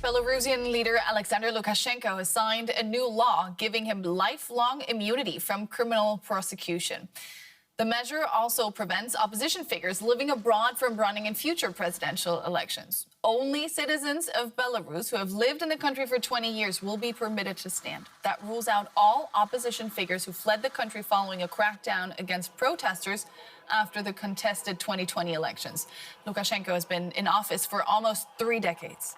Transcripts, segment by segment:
Belarusian leader Alexander Lukashenko has signed a new law giving him lifelong immunity from criminal prosecution. The measure also prevents opposition figures living abroad from running in future presidential elections. Only citizens of Belarus who have lived in the country for 20 years will be permitted to stand. That rules out all opposition figures who fled the country following a crackdown against protesters after the contested 2020 elections. Lukashenko has been in office for almost 3 decades.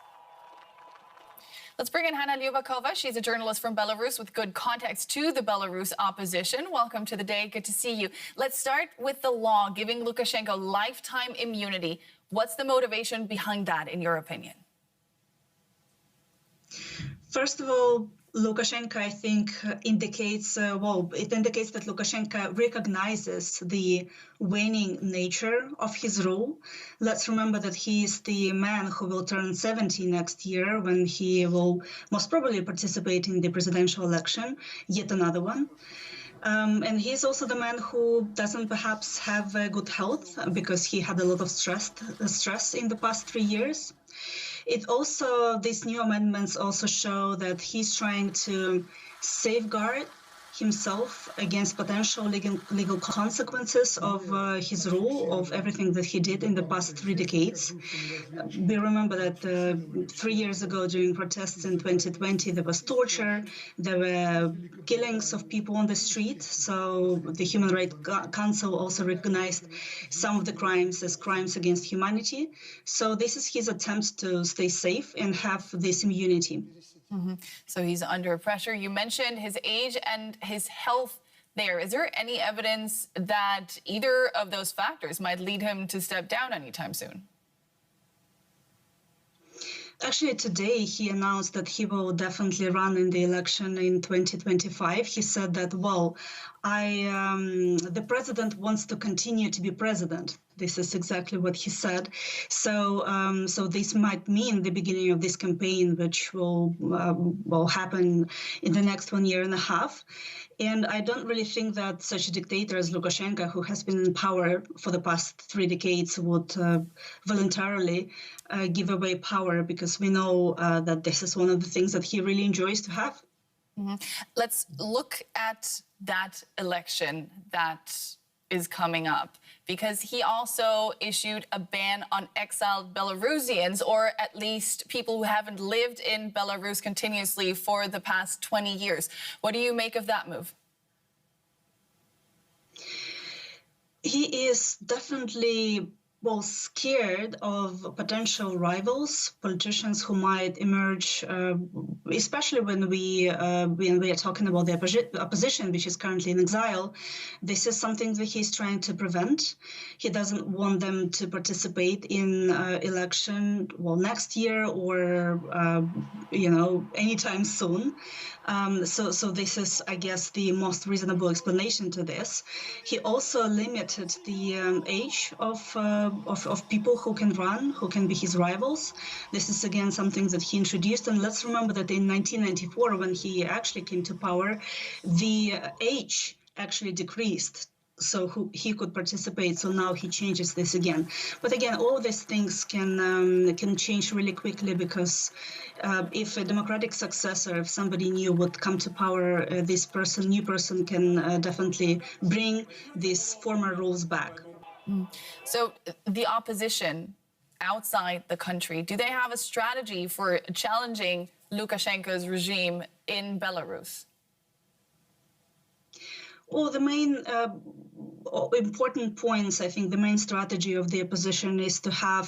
Let's bring in Hanna Liubakova. She's a journalist from Belarus with good context to the Belarus opposition. Welcome to the day. Good to see you. Let's start with the law giving Lukashenko lifetime immunity. What's the motivation behind that, in your opinion? First of all, Lukashenko, I think, indicates, it indicates that Lukashenko recognizes the waning nature of his rule. Let's remember that he is the man who will turn 70 next year, when he will most probably participate in the presidential election, yet another one. And he's also the man who doesn't perhaps have good health because he had a lot of stress in the past 3 years. These new amendments also show that he's trying to safeguard himself against potential legal consequences of his rule, of everything that he did in the past 3 decades. We remember that 3 years ago during protests in 2020, there was torture, there were killings of people on the street. So the Human Rights Council also recognized some of the crimes as crimes against humanity. So this is his attempt to stay safe and have this immunity. Mm-hmm. So he's under pressure. You mentioned his age and his health there. Is there any evidence that either of those factors might lead him to step down anytime soon? Actually, today he announced that he will definitely run in the election in 2025. He said that, the president wants to continue to be president. This is exactly what he said. So this might mean the beginning of this campaign, which will happen in the next 1.5 years. And I don't really think that such a dictator as Lukashenko, who has been in power for the past 3 decades, would voluntarily give away power, because we know that this is one of the things that he really enjoys to have. Mm-hmm. Let's look at that election that is coming up, because he also issued a ban on exiled Belarusians, or at least people who haven't lived in Belarus continuously for the past 20 years. What do you make of that move? He is definitely scared of potential rivals, politicians who might emerge, especially when we are talking about the opposition, which is currently in exile. This is something that he's trying to prevent. He doesn't want them to participate in election, next year or anytime soon. So this is, I guess, the most reasonable explanation to this. He also limited the age of people who can run, who can be his rivals. This is, again, something that he introduced. And let's remember that in 1994, when he actually came to power, the age actually decreased, so he could participate. So now he changes this again. But again, all these things can change really quickly, because if a democratic successor, if somebody new would come to power, this new person can definitely bring these former rules back. So the opposition outside the country, do they have a strategy for challenging Lukashenko's regime in Belarus? Well, the main important points, I think the main strategy of the opposition is to have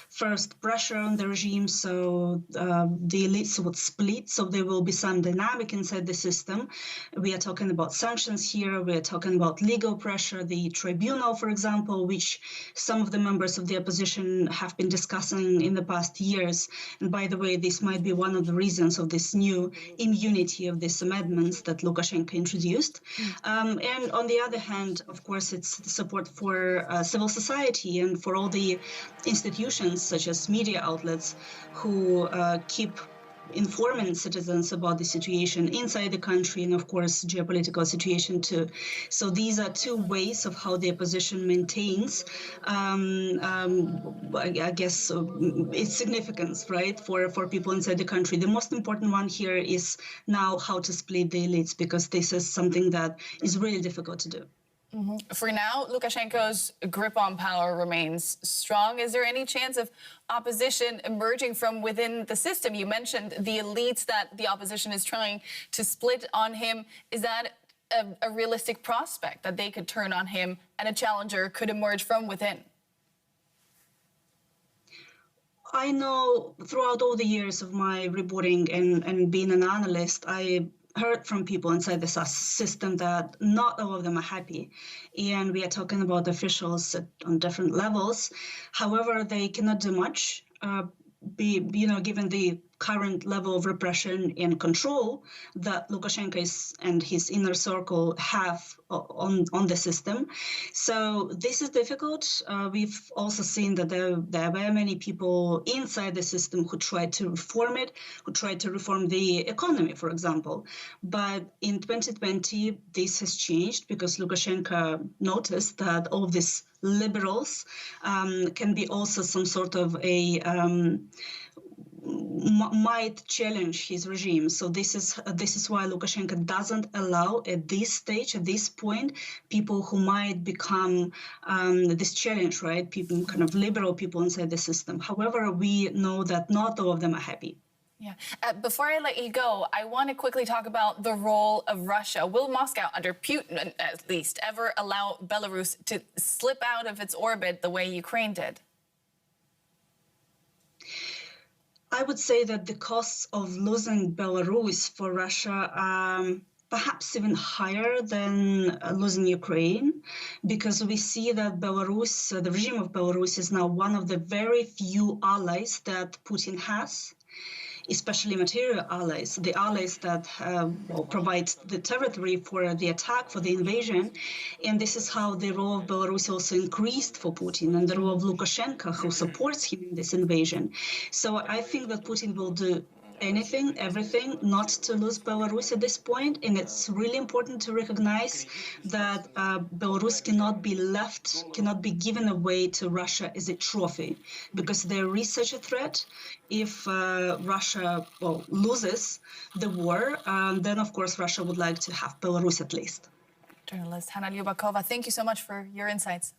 first pressure on the regime, so the elites would split, so there will be some dynamic inside the system. We are talking about sanctions here, we are talking about legal pressure, the tribunal, for example, which some of the members of the opposition have been discussing in the past years. And by the way, this might be one of the reasons of this new immunity of these amendments that Lukashenko introduced. And on the other hand, of course, it's the support for civil society and for all the institutions, such as media outlets, who keep informing citizens about the situation inside the country and, of course, geopolitical situation too. So these are two ways of how the opposition maintains, I guess, its significance, right, for people inside the country. The most important one here is now how to split the elites, because this is something that is really difficult to do. For now, Lukashenko's grip on power remains strong. Is there any chance of opposition emerging from within the system? You mentioned the elites that the opposition is trying to split on him. Is that a realistic prospect that they could turn on him and a challenger could emerge from within? I know throughout all the years of my reporting and being an analyst, I heard from people inside the system that not all of them are happy. And we are talking about officials on different levels. However, they cannot do much, given the current level of repression and control that Lukashenko and his inner circle have on the system. So this is difficult. We've also seen that there were many people inside the system who tried to reform it, who tried to reform the economy, for example. But in 2020, this has changed because Lukashenko noticed that all of these liberals can be also some sort of a might challenge his regime. So this is why Lukashenko doesn't allow at this stage, at this point, people who might become this challenge, right? People, kind of liberal people inside the system. However, we know that not all of them are happy. Yeah. Before I let you go, I want to quickly talk about the role of Russia. Will Moscow, under Putin at least, ever allow Belarus to slip out of its orbit the way Ukraine did? I would say that the costs of losing Belarus for Russia are perhaps even higher than losing Ukraine, because we see that Belarus, the regime of Belarus, is now one of the very few allies that Putin has, especially material allies, the allies that provide the territory for the attack, for the invasion. And this is how the role of Belarus also increased for Putin, and the role of Lukashenko, who supports him in this invasion. So I think that Putin will do anything, everything, not to lose Belarus at this point. And it's really important to recognize that Belarus cannot be given away to Russia as a trophy, because there is such a threat. If Russia loses the war, then of course Russia would like to have Belarus at least. Journalist Hanna Liubakova, thank you so much for your insights.